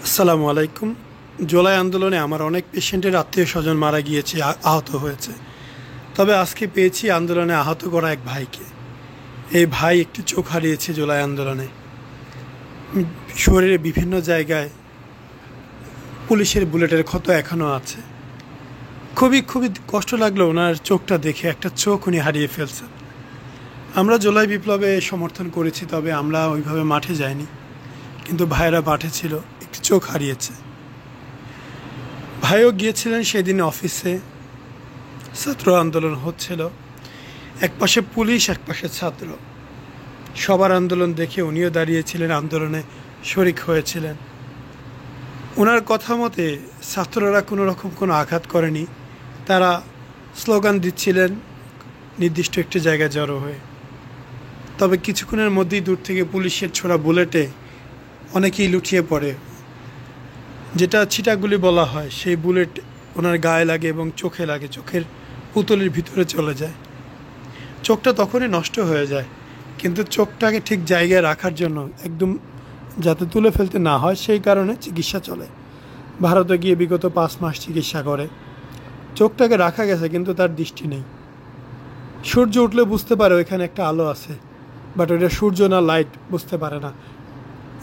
আসসালামু আলাইকুম। জুলাই আন্দোলনে আমার অনেক পেশেন্টের আত্মীয়-স্বজন মারা গিয়েছে, আহত হয়েছে। তবে আজকে পেয়েছি আন্দোলনে আহত করা এক ভাইকে। এই ভাই একটি চোখ হারিয়েছে জুলাই আন্দোলনে। শরীরে বিভিন্ন জায়গায় পুলিশের বুলেটের ক্ষত এখনও আছে। খুবই খুবই কষ্ট লাগলো ওনার চোখটা দেখে, একটা চোখ উনি হারিয়ে ফেলছেন। আমরা জুলাই বিপ্লবে সমর্থন করেছি, তবে আমরা ওইভাবে মাঠে যাইনি, কিন্তু ভাইয়েরা মাঠে ছিল, একটি চোখ হারিয়েছে। ভাইও গিয়েছিলেন সেদিন অফিসে, ছাত্র আন্দোলন হচ্ছিল, একপাশে পুলিশ একপাশে ছাত্র, সবার আন্দোলন দেখে উনিও দাঁড়িয়েছিলেন, আন্দোলনে শরিক হয়েছিলেন। ওনার কথা মতে ছাত্ররা কোনো রকম কোনো আঘাত করেনি, তারা স্লোগান দিচ্ছিলেন নির্দিষ্ট একটি জায়গায় জড়ো হয়ে। তবে কিছুক্ষণের মধ্যেই দূর থেকে পুলিশের ছোড়া বুলেটে অনেকেই লুটিয়ে পড়ে, যেটা ছিটাগুলি বলা হয়, সেই বুলেট ওনার গায়ে লাগে এবং চোখে লাগে, চোখের পুতুলের ভিতরে চলে যায়। চোখটা তখনই নষ্ট হয়ে যায়, কিন্তু চোখটাকে ঠিক জায়গায় রাখার জন্য, একদম যাতে তুলে ফেলতে না হয় সেই কারণে চিকিৎসা চলে। ভারতে গিয়ে বিগত 5 মাস চিকিৎসা করে চোখটাকে রাখা গেছে, কিন্তু তার দৃষ্টি নেই। সূর্য উঠলে বুঝতে পারে ওইখানে একটা আলো আছে, বাট ওইটা সূর্য না লাইট বুঝতে পারে না।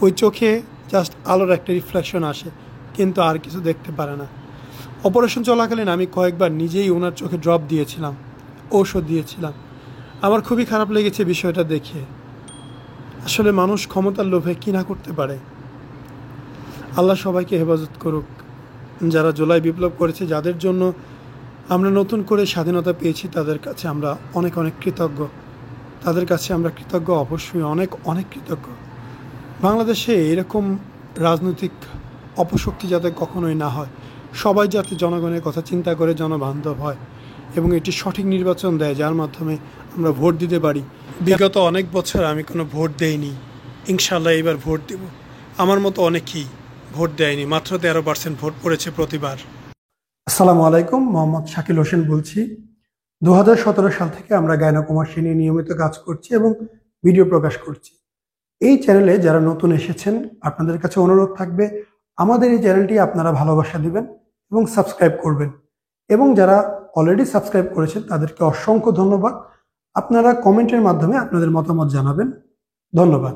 ওই চোখে জাস্ট আলোর একটা রিফ্লেকশন আসে, কিন্তু আর কিছু দেখতে পারে না। অপারেশন চলাকালীন আমি কয়েকবার নিজেই ওনার চোখে ড্রপ দিয়েছিলাম, ঔষধ দিয়েছিলাম। আমার খুবই খারাপ লেগেছে বিষয়টা দেখে। আসলে মানুষ ক্ষমতার লোভে কী না করতে পারে। আল্লাহ সবাইকে হেফাজত করুক। যারা জুলাই বিপ্লব করেছে, যাদের জন্য আমরা নতুন করে স্বাধীনতা পেয়েছি, তাদের কাছে আমরা অনেক অনেক কৃতজ্ঞ। তাদের কাছে আমরা কৃতজ্ঞ, অবশ্যই অনেক অনেক কৃতজ্ঞ। বাংলাদেশে এরকম রাজনৈতিক অপশক্তি যাতে কখনোই না হয়, সবাই যাতে জনগণের কথা চিন্তা করে জনবান্ধব হয় এবং এটি সঠিক নির্বাচন দেয়, যার মাধ্যমে আমরা ভোট দিতে পারি। বিগত অনেক বছর আমি কোনো ভোট দেইনি, ইনশাল্লাহ এবার ভোট দেব। আমার মতো অনেকেই ভোট দেয়নি, মাত্র 13% ভোট পড়েছে প্রতিবার। আসসালামু আলাইকুম, মোহাম্মদ শাকিল হোসেন বলছি। 2017 সাল থেকে আমরা গায়না-কুমার নিয়ে নিয়মিত কাজ করছি এবং ভিডিও প্রকাশ করছি। এই চ্যানেলে যারা নতুন এসেছেন, আপনাদের কাছে অনুরোধ থাকবে আমাদের এই চ্যানেলটি আপনারা ভালোবাসা দিবেন এবং সাবস্ক্রাইব করবেন। এবং যারা অলরেডি সাবস্ক্রাইব করেছেন তাদেরকে অসংখ্য ধন্যবাদ। আপনারা কমেন্টের মাধ্যমে আপনাদের মতামত জানাবেন। ধন্যবাদ।